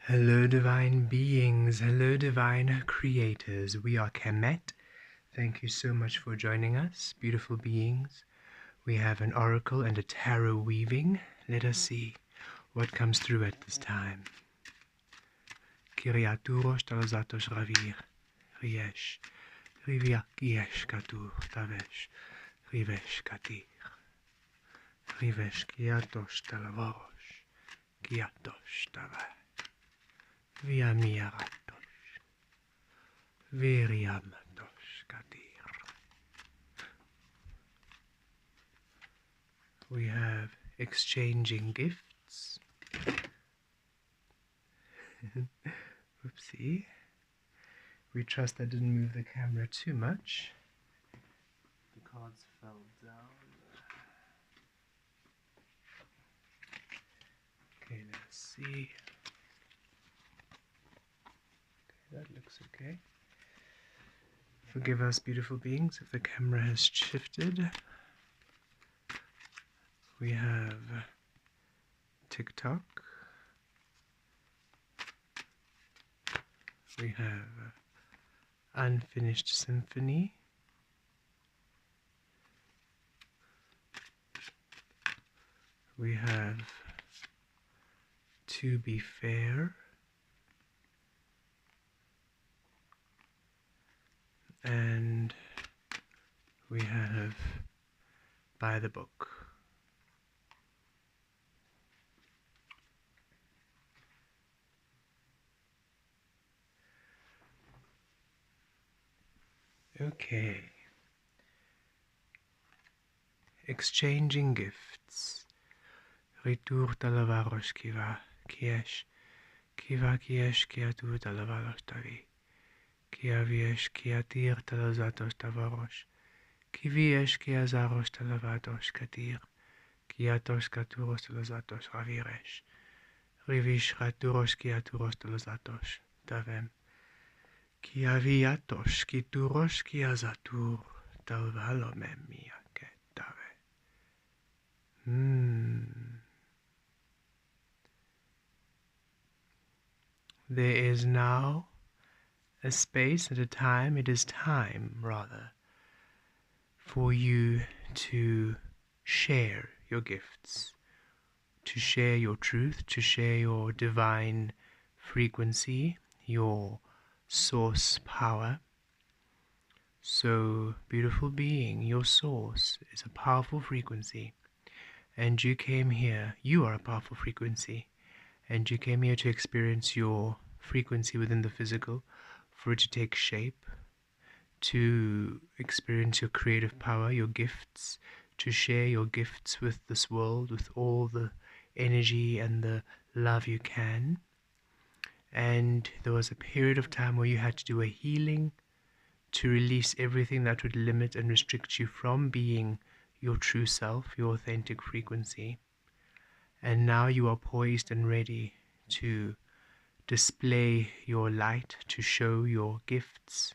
Hello divine beings, hello divine creators. We are Kemet. Thank you so much for joining us, beautiful beings. We have an oracle and a tarot weaving. Let us see what comes through at this time. Kiriaturos talazatos ravir, riesh, riviak yesh katur, tavesh, rivesh katir, rivesh kiatos talavosh, kiatos tavash. Via miaratos, viriamatos katir. We have exchanging gifts. Oopsie. We trust I didn't move the camera too much. The cards fell down. Okay, let's see. That looks okay. Forgive us, beautiful beings, if the camera has shifted. We have TikTok. We have Unfinished Symphony. We have To Be Fair. And we have By the Book. Okay. Exchanging gifts. Ritur talavaros kiva kiesh kiatu talavaros tavi. Kiaviesh kiatir talazatos tavaros. Kiviesh kiazaros talavatos katir. Kiatos katuros talazatos raviresh. Rivish raturos kiaturos talazatos tavem. Kiaviatos kituros kiazatur talvalomem miaketave. There is now a space and a time, it is time rather, for you to share your gifts, to share your truth, to share your divine frequency, your source power. So, beautiful being, your source is a powerful frequency, and you came here, you are a powerful frequency, and you came here to experience your frequency within the physical, for it to take shape, to experience your creative power, your gifts, to share your gifts with this world, with all the energy and the love you can. And there was a period of time where you had to do a healing to release everything that would limit and restrict you from being your true self, your authentic frequency. And now you are poised and ready to display your light, to show your gifts,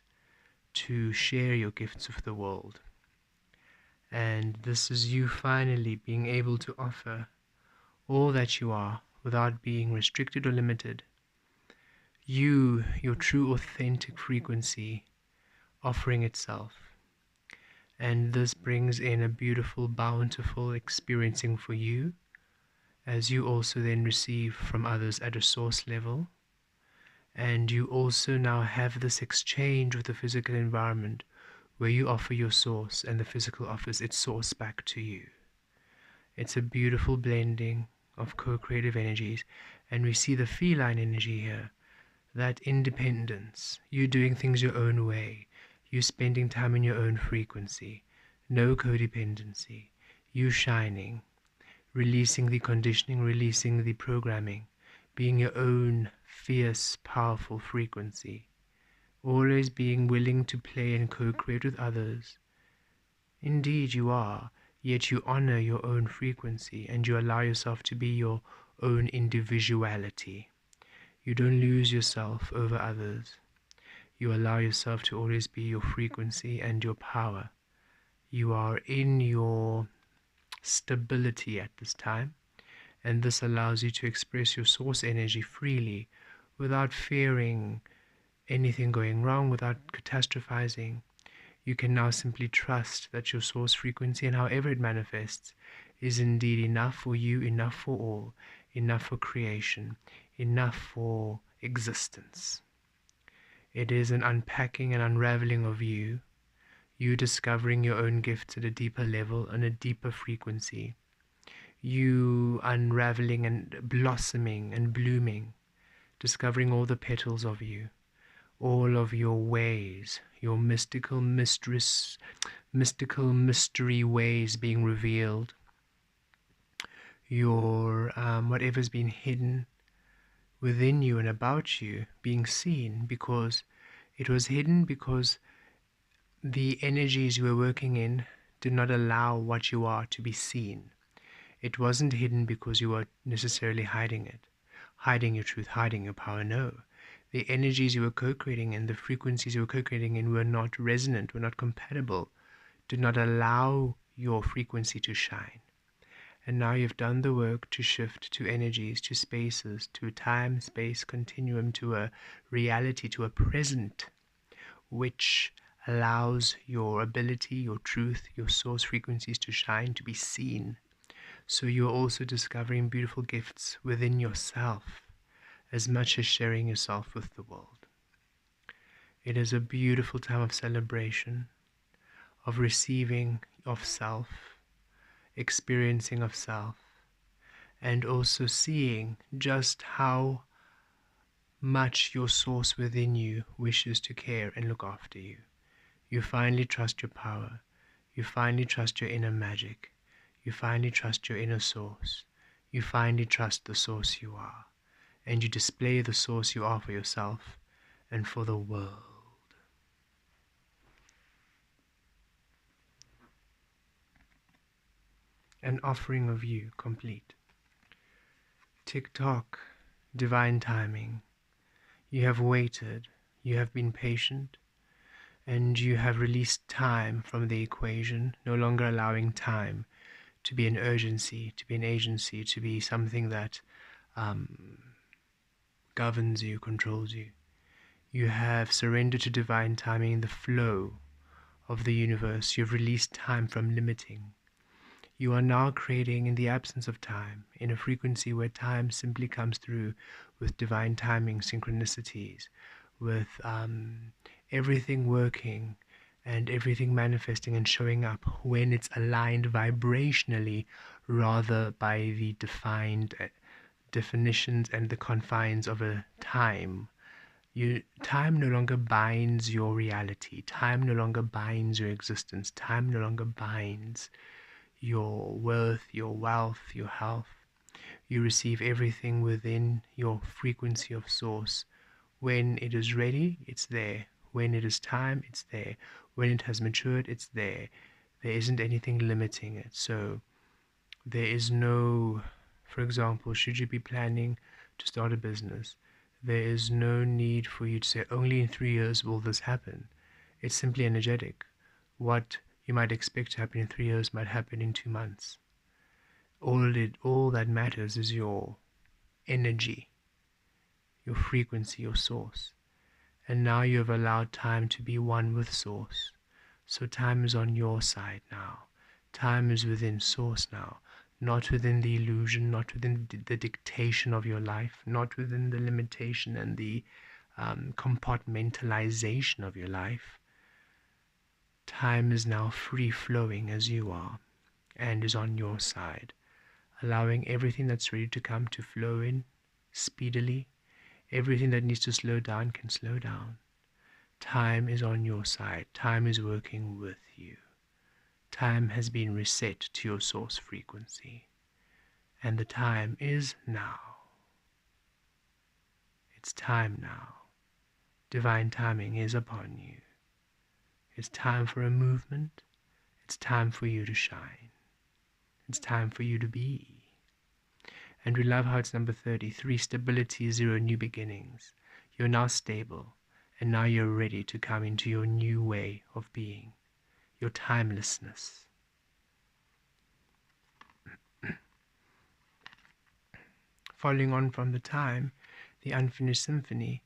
to share your gifts with the world. And this is you finally being able to offer all that you are without being restricted or limited. You, your true authentic frequency, offering itself. And this brings in a beautiful, bountiful experiencing for you, as you also then receive from others at a source level. And you also now have this exchange with the physical environment where you offer your source and the physical offers its source back to you. It's a beautiful blending of co-creative energies, and we see the feline energy here, that independence, you doing things your own way, you spending time in your own frequency, no codependency, you shining, releasing the conditioning, releasing the programming, being your own fierce, powerful frequency, always being willing to play and co-create with others. Indeed you are, yet you honor your own frequency and you allow yourself to be your own individuality. You don't lose yourself over others. You allow yourself to always be your frequency and your power. You are in your stability at this time, and this allows you to express your source energy freely without fearing anything going wrong, without catastrophizing. You can now simply trust that your source frequency, and however it manifests, is indeed enough for you, enough for all, enough for creation, enough for existence. It is an unpacking and unraveling of you, you discovering your own gifts at a deeper level, on a deeper frequency, you unraveling and blossoming and blooming, discovering all the petals of you, all of your ways, your mystical mystery ways being revealed, your whatever's been hidden within you and about you being seen, because it was hidden because the energies you were working in did not allow what you are to be seen. It wasn't hidden because you were necessarily hiding it, hiding your truth, hiding your power. No. The energies you were co-creating and the frequencies you were co-creating in were not resonant, were not compatible, did not allow your frequency to shine. And now you've done the work to shift to energies, to spaces, to time, space, continuum, to a reality, to a present, which allows your ability, your truth, your source frequencies to shine, to be seen. So you're also discovering beautiful gifts within yourself, as much as sharing yourself with the world. It is a beautiful time of celebration, of receiving of self, experiencing of self, and also seeing just how much your source within you wishes to care and look after you. You finally trust your power. You finally trust your inner magic. You finally trust your inner source. You finally trust the source you are. And you display the source you are for yourself and for the world. An offering of you complete. Tick-tock, divine timing. You have waited, you have been patient, and you have released time from the equation, no longer allowing time to be an urgency, to be an agency, to be something that governs you, controls you. You have surrendered to divine timing, the flow of the universe. You've released time from limiting. You are now creating in the absence of time, in a frequency where time simply comes through with divine timing, synchronicities, with everything working and everything manifesting and showing up when it's aligned vibrationally rather by the defined definitions and the confines of a time. Time no longer binds your reality. Time no longer binds your existence. Time no longer binds your worth, your wealth, your health. You receive everything within your frequency of source. When it is ready, it's there. When it is time, it's there. When it has matured, it's there. There isn't anything limiting it. So there is no, for example, should you be planning to start a business, there is no need for you to say, only in 3 years will this happen. It's simply energetic. What you might expect to happen in 3 years might happen in 2 months. All that matters is your energy, your frequency, your source. And now you have allowed time to be one with source. So time is on your side now. Time is within source now. Not within the illusion, not within the dictation of your life, not within the limitation and the compartmentalization of your life. Time is now free-flowing as you are and is on your side, allowing everything that's ready to come to flow in speedily. Everything that needs to slow down can slow down. Time is on your side. Time is working with you. Time has been reset to your source frequency. And the time is now. It's time now. Divine timing is upon you. It's time for a movement. It's time for you to shine. It's time for you to be. And we love how it's number 33, stability, 0 new beginnings. You're now stable, and now you're ready to come into your new way of being, your timelessness. Following on from the time, the unfinished symphony,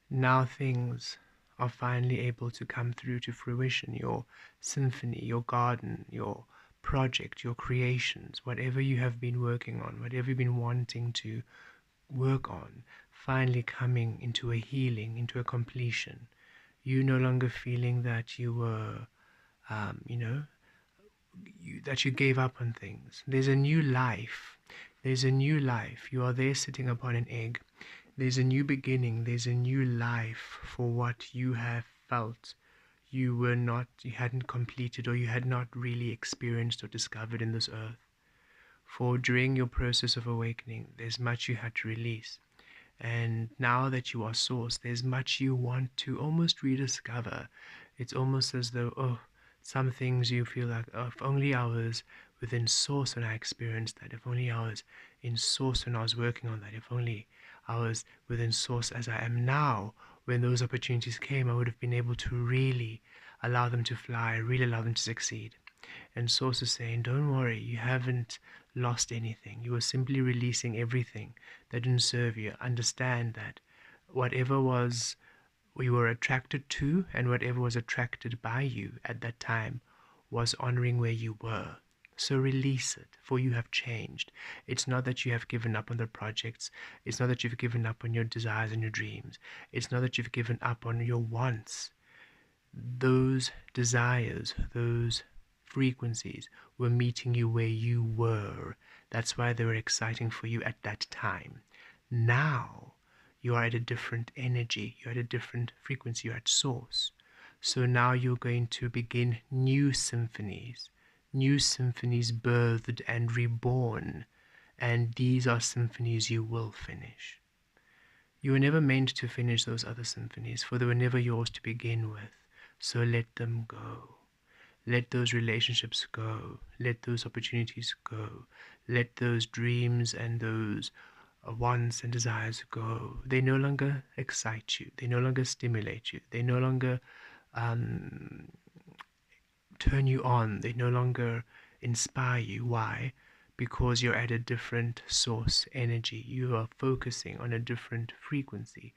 now things are finally able to come through to fruition. Your symphony, your garden, your project, your creations, whatever you have been working on, whatever you've been wanting to work on, finally coming into a healing, into a completion. You no longer feeling that you were, that you gave up on things. There's a new life. There's a new life. You are there sitting upon an egg. There's a new beginning. There's a new life for what you have felt you hadn't completed, or you had not really experienced or discovered in this earth. For during your process of awakening, there's much you had to release. And now that you are source, there's much you want to almost rediscover. It's almost as though, some things you feel like, if only I was within source when I experienced that, if only I was in source when I was working on that, if only I was within source as I am now, when those opportunities came, I would have been able to really allow them to fly, really allow them to succeed. And source is saying, don't worry, you haven't lost anything. You are simply releasing everything that didn't serve you. Understand that whatever was you were attracted to and whatever was attracted by you at that time was honoring where you were. So release it, for you have changed. It's not that you have given up on the projects. It's not that you've given up on your desires and your dreams. It's not that you've given up on your wants. Those desires, those frequencies were meeting you where you were. That's why they were exciting for you at that time. Now, you are at a different energy, you're at a different frequency, you're at source. So now you're going to begin new symphonies birthed and reborn, and these are symphonies you will finish. You were never meant to finish those other symphonies, for they were never yours to begin with, so let them go. Let those relationships go, let those opportunities go, let those dreams and those wants and desires go. They no longer excite you. They no longer stimulate you. They no longer turn you on. They no longer inspire you. Why? Because you're at a different source energy. You are focusing on a different frequency.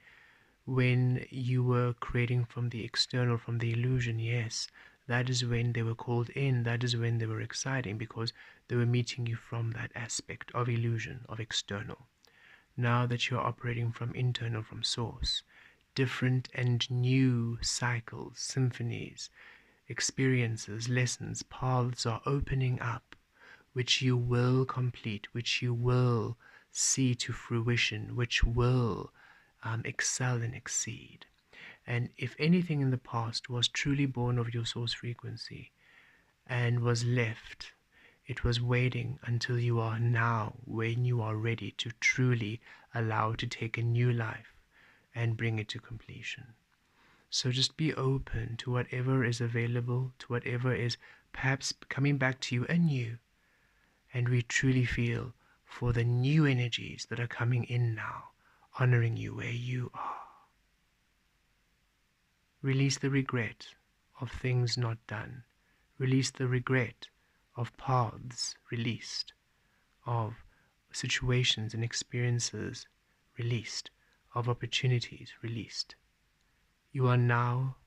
When you were creating from the external, from the illusion, yes, that is when they were called in. That is when they were exciting, because they were meeting you from that aspect of illusion, of external. Now that you're operating from internal, from source, different and new cycles, symphonies, experiences, lessons, paths are opening up, which you will complete, which you will see to fruition, which will excel and exceed. And if anything in the past was truly born of your source frequency and was left, it was waiting until you are now, when you are ready to truly allow it to take a new life and bring it to completion. So just be open to whatever is available, to whatever is perhaps coming back to you anew. And we truly feel for the new energies that are coming in now, honoring you where you are. Release the regret of things not done. Release the regret of paths released, of situations and experiences released, of opportunities released. You are now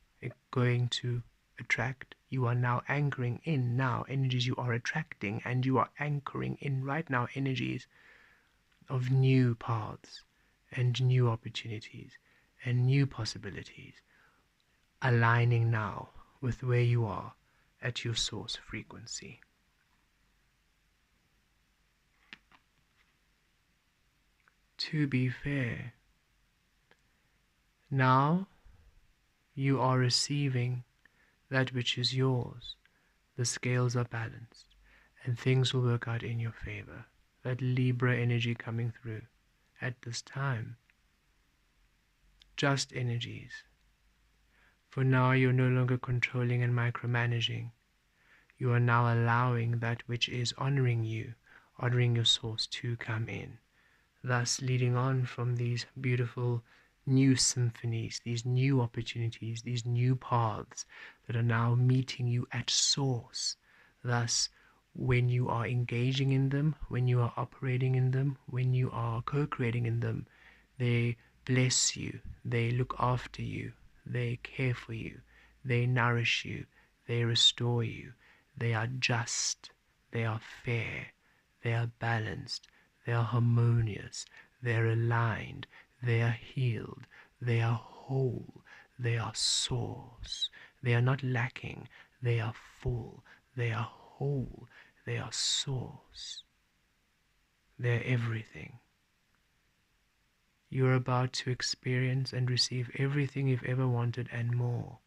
going to attract, you are now anchoring in now energies you are attracting, and you are anchoring in right now energies of new paths and new opportunities and new possibilities, aligning now with where you are at your source frequency. To be fair, now you are receiving that which is yours. The scales are balanced and things will work out in your favor. That Libra energy coming through at this time. Just energies. For now you're no longer controlling and micromanaging. You are now allowing that which is honoring you, honoring your source, to come in. Thus leading on from these beautiful new symphonies, these new opportunities, these new paths that are now meeting you at source. Thus, when you are engaging in them, when you are operating in them, when you are co-creating in them, They bless you, they look after you, they care for you, they nourish you, they restore you, they are just, they are fair, they are balanced, they are harmonious, they are aligned, they are healed, they are whole, they are source, they are not lacking, they are full, they are whole, they are source, they are everything. You're about to experience and receive everything you've ever wanted and more,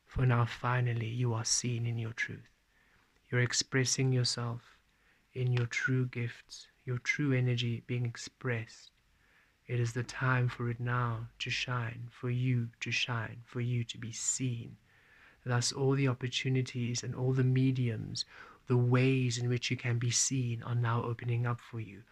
for now finally you are seen in your truth. You're expressing yourself in your true gifts, your true energy being expressed. It is the time for it now to shine, for you to shine, for you to be seen. Thus all the opportunities and all the mediums, the ways in which you can be seen are now opening up for you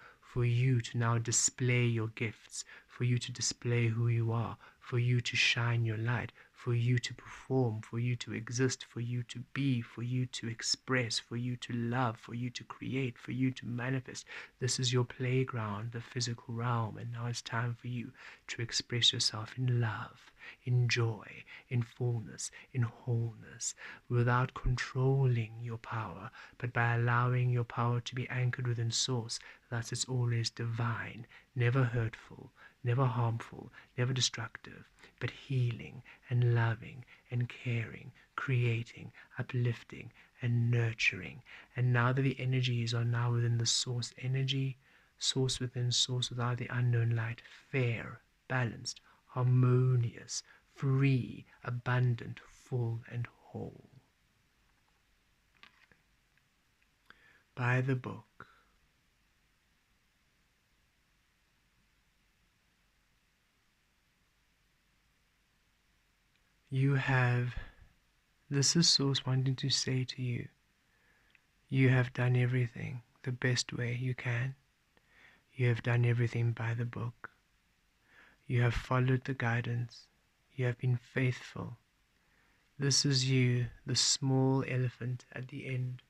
to now display your gifts, for you to display who you are, for you to shine your light, for you to perform, for you to exist, for you to be, for you to express, for you to love, for you to create, for you to manifest. This is your playground, the physical realm, and now it's time for you to express yourself in love, in joy, in fullness, in wholeness, without controlling your power, but by allowing your power to be anchored within source. Thus it's always divine, never hurtful, never harmful, never destructive, but healing and loving and caring, creating, uplifting and nurturing. And now that the energies are now within the source energy, source within source without the unknown light, fair, balanced, harmonious, free, abundant, full and whole. By the book. This is Source wanting to say to you, you have done everything the best way you can. You have done everything by the book. You have followed the guidance. You have been faithful. This is you, the small elephant at the end,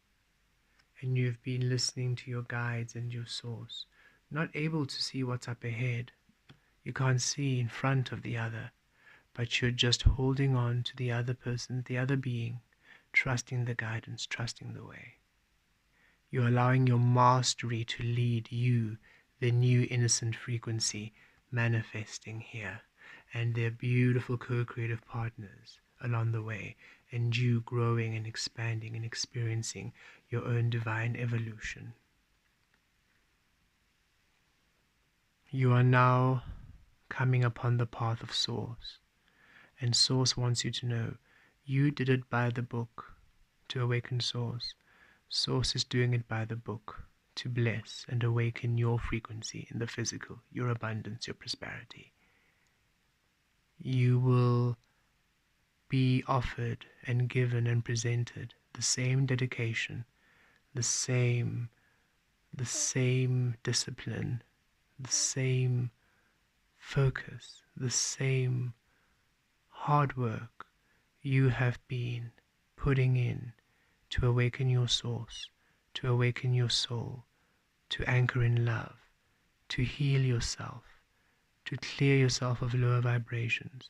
and you have been listening to your guides and your source, not able to see what's up ahead. You can't see in front of the other, but you're just holding on to the other person, the other being, trusting the guidance, trusting the way. You're allowing your mastery to lead you, the new innocent frequency, manifesting here, and their beautiful co-creative partners along the way, and you growing and expanding and experiencing your own divine evolution. You are now coming upon the path of Source, and Source wants you to know you did it by the book to awaken Source. Source is doing it by the book to bless and awaken your frequency in the physical, your abundance, your prosperity. You will be offered and given and presented the same dedication, the same discipline, the same focus, the same hard work you have been putting in to awaken your source, to awaken your soul, to anchor in love, to heal yourself, to clear yourself of lower vibrations,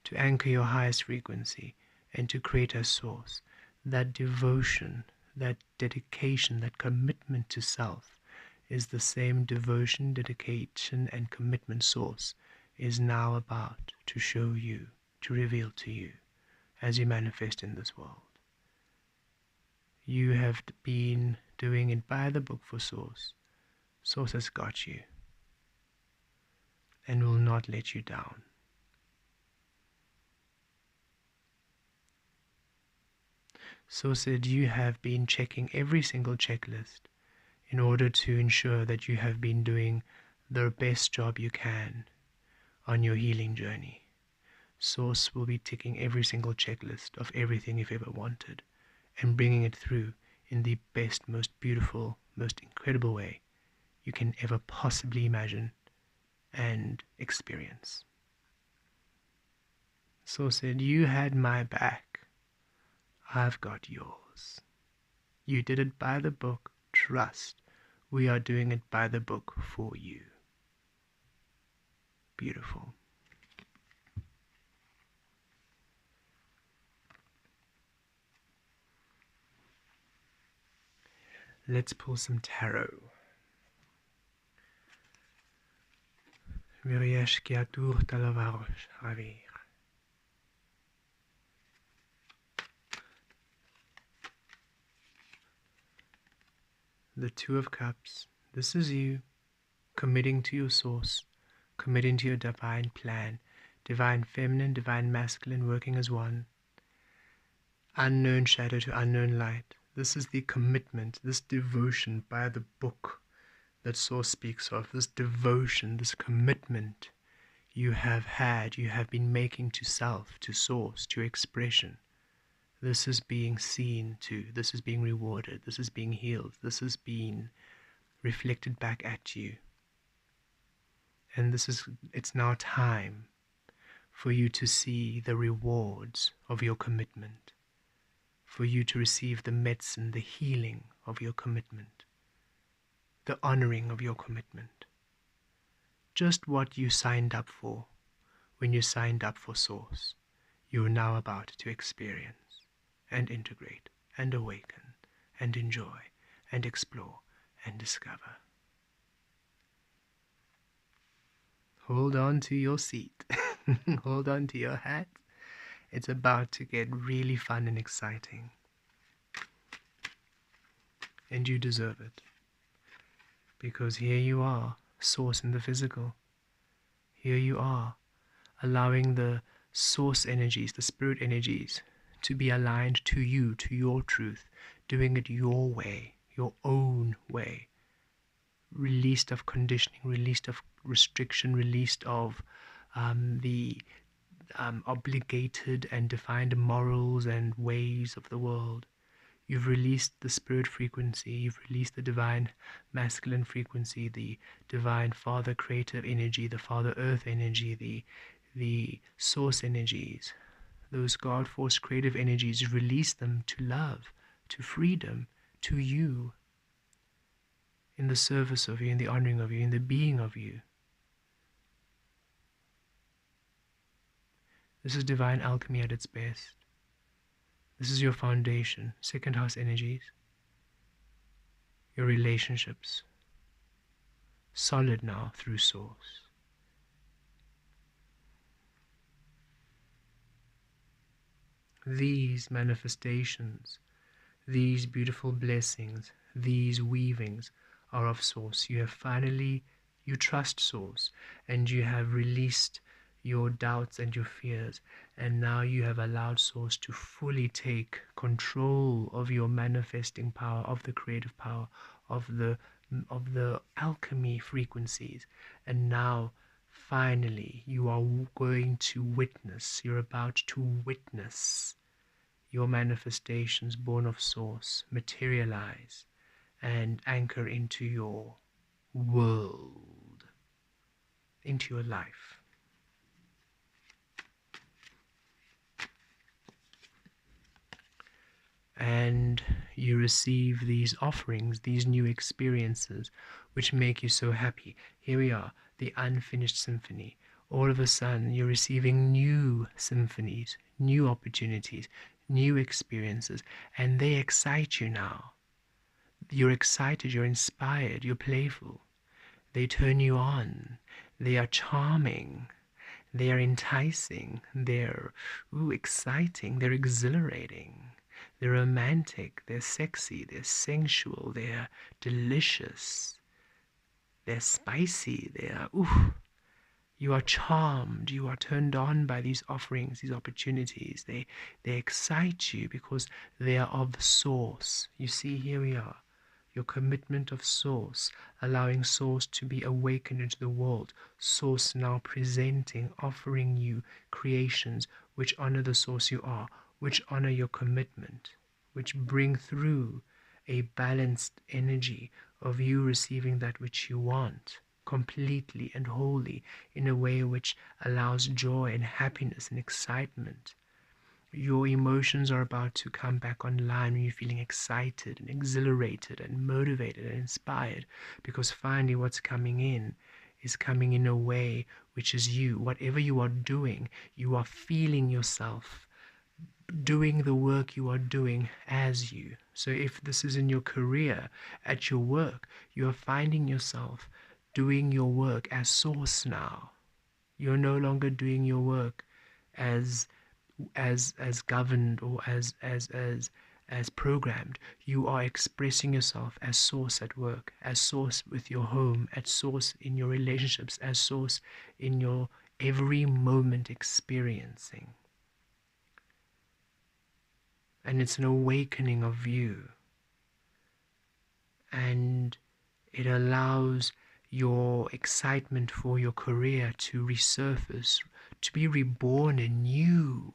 to anchor your highest frequency, and to create a source. That devotion, that dedication, that commitment to self is the same devotion, dedication, and commitment Source is now about to show you, to reveal to you as you manifest in this world. You have been doing it by the book for Source. Source has got you and will not let you down. Source said you have been checking every single checklist in order to ensure that you have been doing the best job you can on your healing journey. Source will be ticking every single checklist of everything you've ever wanted and bringing it through in the best, most beautiful, most incredible way you can ever possibly imagine and experience. Source said, you had my back, I've got yours. You did it by the book, trust. We are doing it by the book for you. Beautiful. Let's pull some tarot. The Two of Cups. This is you committing to your source, committing to your divine plan, divine feminine, divine masculine, working as one. Unknown shadow to unknown light. This is the commitment, this devotion by the book that Source speaks of, this devotion, this commitment you have had, you have been making to self, to Source, to expression. This is being seen to, this is being rewarded, this is being healed, this is being reflected back at you. And it's now time for you to see the rewards of your commitment, for you to receive the medicine, the healing of your commitment, the honoring of your commitment. Just what you signed up for when you signed up for Source, you are now about to experience and integrate and awaken and enjoy and explore and discover. Hold on to your seat. Hold on to your hat. It's about to get really fun and exciting. And you deserve it. Because here you are, Source in the physical. Here you are, allowing the Source energies, the spirit energies, to be aligned to you, to your truth, doing it your way, your own way. Released of conditioning, released of restriction, released of the obligated and defined morals and ways of the world. You've released the spirit frequency, you've released the divine masculine frequency, the divine Father creative energy, the Father Earth energy, the Source energies, those God force creative energies. Release them to love, to freedom, to you, in the service of you, in the honoring of you, in the being of you. This is divine alchemy at its best. This is your foundation, second house energies, your relationships, solid now through Source. These manifestations, these beautiful blessings, these weavings are of Source. You trust Source, and you have released your doubts and your fears, and now you have allowed Source to fully take control of your manifesting power, of the creative power, of the alchemy frequencies. And now finally you are going to witness, you're about to witness your manifestations born of Source materialize and anchor into your world, into your life. And you receive these offerings, these new experiences, which make you so happy. Here we are, the unfinished symphony. All of a sudden, you're receiving new symphonies, new opportunities, new experiences, and they excite you now. You're excited, you're inspired, you're playful. They turn you on. They are charming. They are enticing. They're exciting. They're exhilarating. They're romantic, they're sexy, they're sensual, they're delicious, they're spicy, you are charmed, you are turned on by these offerings, these opportunities. They excite you because they are of Source. You see, here we are, your commitment of Source, allowing Source to be awakened into the world. Source now presenting, offering you creations which honor the Source you are, which honor your commitment, which bring through a balanced energy of you receiving that which you want completely and wholly, in a way which allows joy and happiness and excitement. Your emotions are about to come back online when you're feeling excited and exhilarated and motivated and inspired, because finally what's coming in is coming in a way which is you. Whatever you are doing, you are feeling yourself doing the work you are doing as you. So if this is in your career, at your work, you are finding yourself doing your work as source now. You're no longer doing your work as governed or as programmed. You are expressing yourself as source at work, as source with your home, as source in your relationships, as source in your every moment experiencing. And it's an awakening of you. And it allows your excitement for your career to resurface, to be reborn anew.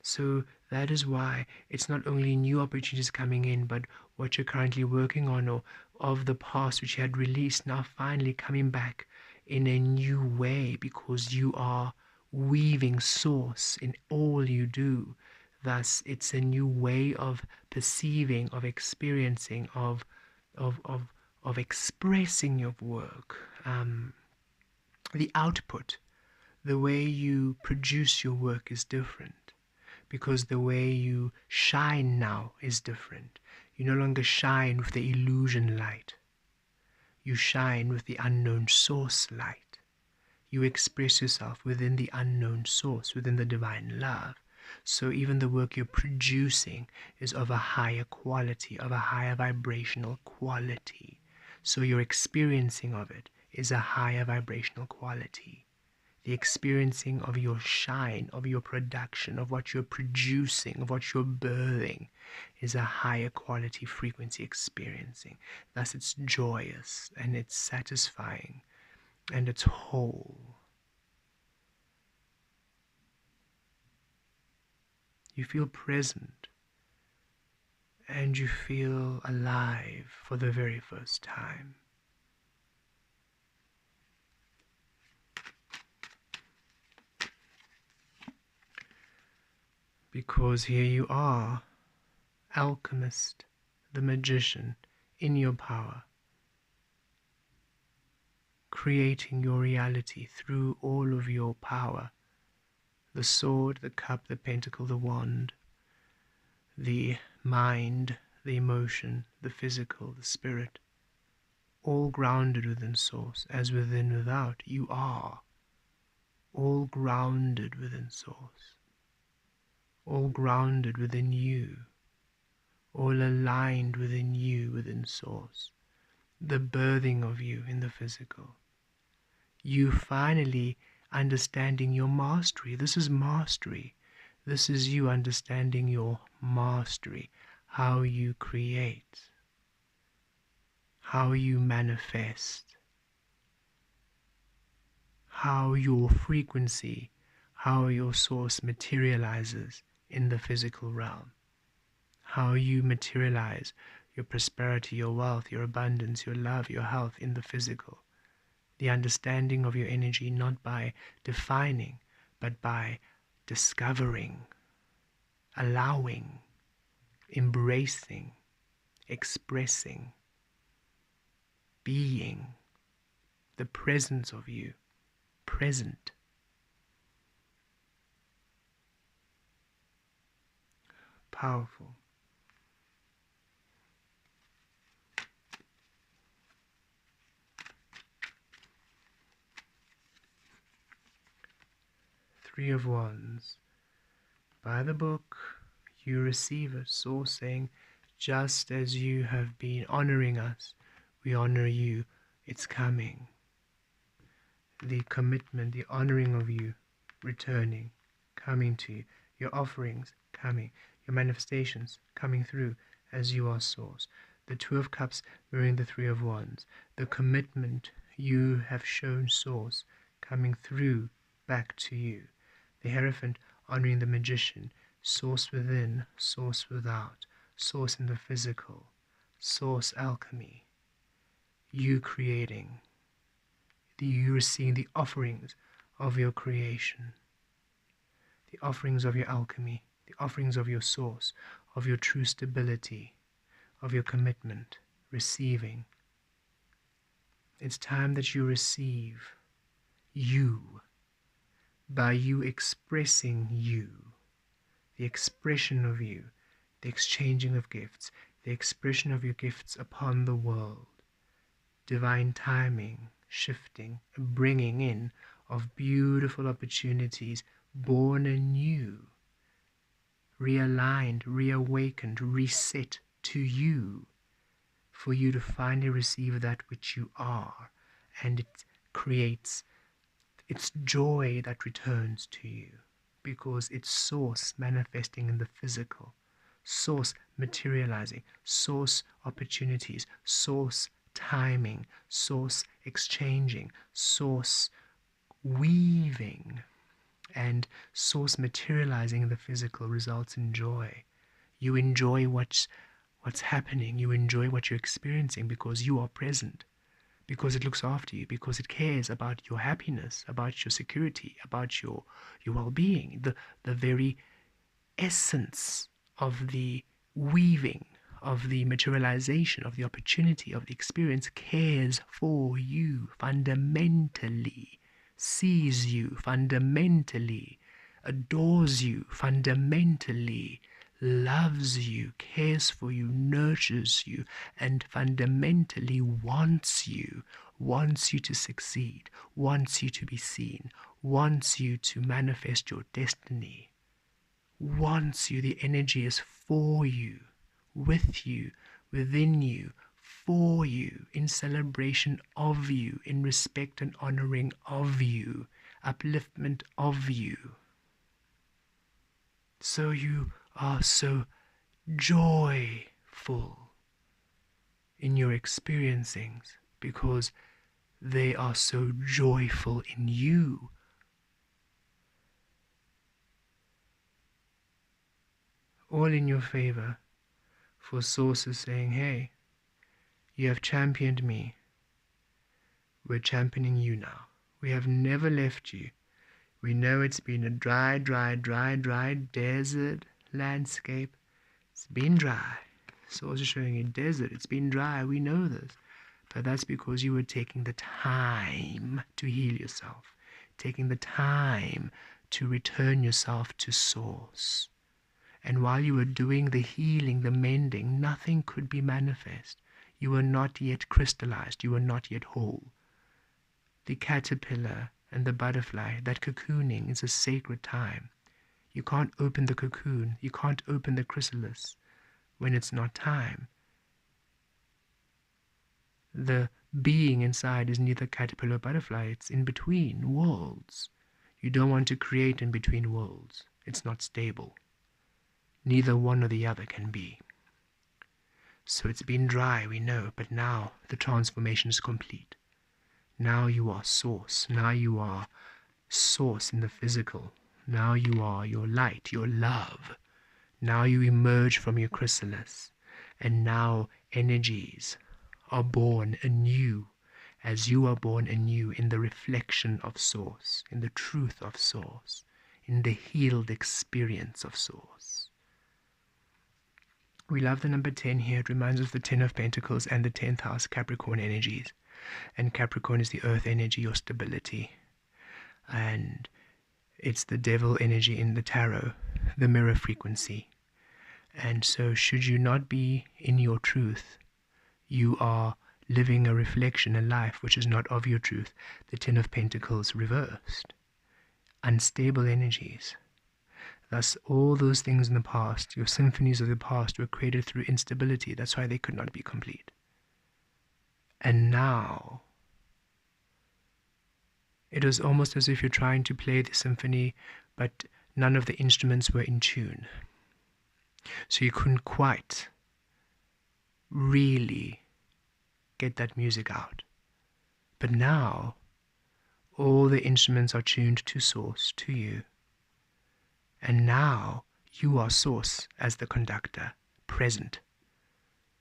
So that is why it's not only new opportunities coming in, but what you're currently working on or of the past which you had released now finally coming back in a new way, because you are weaving source in all you do. Thus, it's a new way of perceiving, of experiencing, of expressing your work. The output, the way you produce your work is different, because the way you shine now is different. You no longer shine with the illusion light. You shine with the unknown source light. You express yourself within the unknown source, within the divine love. So even the work you're producing is of a higher quality, of a higher vibrational quality. So your experiencing of it is a higher vibrational quality. The experiencing of your shine, of your production, of what you're producing, of what you're birthing, is a higher quality frequency experiencing. Thus it's joyous and it's satisfying and it's whole. You feel present and you feel alive for the very first time. Because here you are, alchemist, the magician, in your power, creating your reality through all of your power. The sword, the cup, the pentacle, the wand, the mind, the emotion, the physical, the spirit, all grounded within source, as within without, you are, all grounded within source, all grounded within you, all aligned within you, within source, the birthing of you in the physical. You finally understanding your mastery. This is mastery. This is you understanding your mastery, how you create, how you manifest, how your frequency, how your source materializes in the physical realm, how you materialize your prosperity, your wealth, your abundance, your love, your health in the physical. The understanding of your energy not by defining, but by discovering, allowing, embracing, expressing, being, the presence of you, present. Powerful. Three of Wands. By the book, you receive a source saying, just as you have been honoring us, we honor you. It's coming. The commitment, the honoring of you, returning, coming to you. Your offerings coming. Your manifestations coming through as you are source. The Two of Cups mirroring the Three of Wands. The commitment you have shown source coming through back to you. The Hierophant honoring the Magician. Source within, source without. Source in the physical. Source alchemy. You creating. You are seeing the offerings of your creation. The offerings of your alchemy. The offerings of your source. Of your true stability. Of your commitment. Receiving. It's time that you receive you by you expressing you, the expression of you, the exchanging of gifts, the expression of your gifts upon the world, divine timing, shifting, bringing in of beautiful opportunities born anew, realigned, reawakened, reset to you, for you to finally receive that which you are, and it creates it's joy that returns to you, because it's source manifesting in the physical, source materializing, source opportunities, source timing, source exchanging, source weaving, and source materializing in the physical results in joy. You enjoy what's happening, you enjoy what you're experiencing because you are present, because it looks after you, because it cares about your happiness, about your security, about your well-being. The very essence of the weaving, of the materialization, of the opportunity, of the experience cares for you fundamentally, sees you fundamentally, adores you fundamentally, loves you, cares for you, nurtures you, and fundamentally wants you to succeed, wants you to be seen, wants you to manifest your destiny, wants you. The energy is for you, with you, within you, for you, in celebration of you, in respect and honoring of you, upliftment of you. So you are so joyful in your experiencings because they are so joyful in you. All in your favor, for Source is saying, hey, you have championed me. We're championing you now. We have never left you. We know it's been a dry desert landscape. It's been dry. Source is showing you desert. It's been dry. We know this. But that's because you were taking the time to heal yourself, taking the time to return yourself to Source. And while you were doing the healing, the mending, nothing could be manifest. You were not yet crystallized. You were not yet whole. The caterpillar and the butterfly, that cocooning is a sacred time. You can't open the cocoon. You can't open the chrysalis when it's not time. The being inside is neither caterpillar or butterfly. It's in between worlds. You don't want to create in between worlds. It's not stable. Neither one or the other can be. So it's been dry, we know, but now the transformation is complete. Now you are Source. Now you are Source in the physical. Now you are your light, your love. Now you emerge from your chrysalis. And now energies are born anew, as you are born anew in the reflection of Source, in the truth of Source, in the healed experience of Source. We love the number 10 here. It reminds us of the 10 of Pentacles and the 10th house Capricorn energies. And Capricorn is the earth energy, your stability. And it's the devil energy in the tarot, the mirror frequency. And so should you not be in your truth, you are living a reflection, a life which is not of your truth. The 10 of Pentacles reversed. Unstable energies. Thus, all those things in the past, your symphonies of the past, were created through instability. That's why they could not be complete. And now, it was almost as if you're trying to play the symphony, but none of the instruments were in tune. So you couldn't quite really get that music out. But now, all the instruments are tuned to Source, to you. And now you are Source as the conductor, present.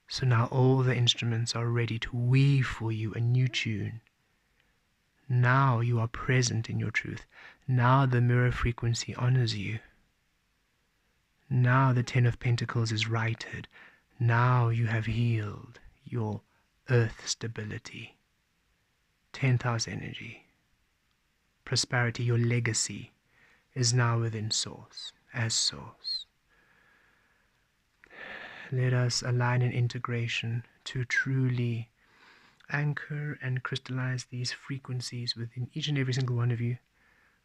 So now all the instruments are ready to weave for you a new tune. Now you are present in your truth. Now the mirror frequency honors you. Now the 10 of Pentacles is righted. Now you have healed your earth stability. 10th house energy. Prosperity, your legacy, is now within Source, as Source. Let us align in integration to truly anchor and crystallize these frequencies within each and every single one of you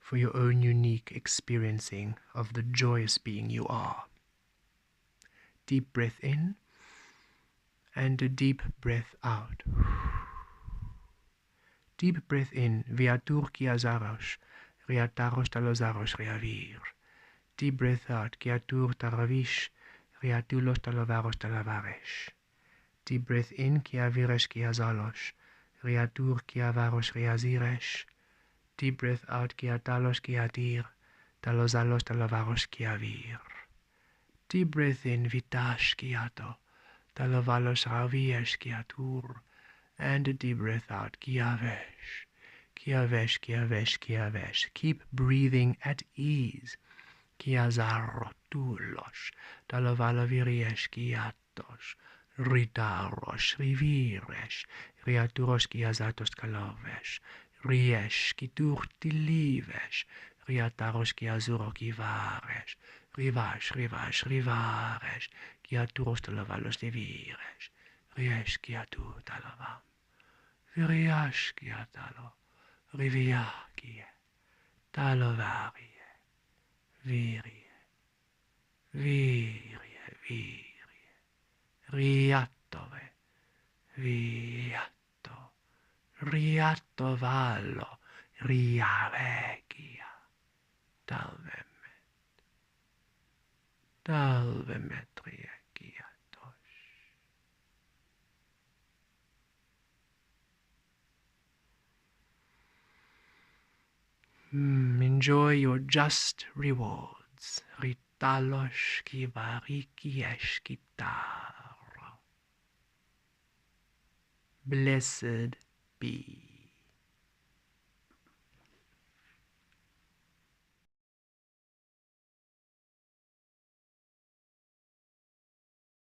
for your own unique experiencing of the joyous being you are. Deep breath in and a deep breath out. Deep breath in, viatur kia zarosh, riatarosh talozarosh reavir. Deep breath out, kiatur taravish, riatulos talavarosh talavaresh. Deep breath in, kia viresh kia zalosh, riatur kia varosh reaziresh. Deep breath out, kia talos kia dir, talozalos talavarosh kia vir. Deep breath in, vitash kiato, talavalos raviesh kiatur. And a deep breath out, kia vesh, kia vesh, kia vesh, kia vesh. Keep breathing at ease. Kia zarotulos, talavalaviriyesh kiatos. Ritarosh, riviresh, riaturos kiazatos kalovesh, riesh, kiturtilivesh, riataros kiazuro kivaresh, rivash, rivash, rivaresh, kiaturos talavalos diviresh, riesh kiatu talavam, viriash kiatalo, riviakie, talovarie, virie, virie, virie. Riatove, viato, riatto vallo, riavecchia, talvemet riechiatos. Enjoy your just rewards. Ritalos kivariki eshkitar. Blessed be.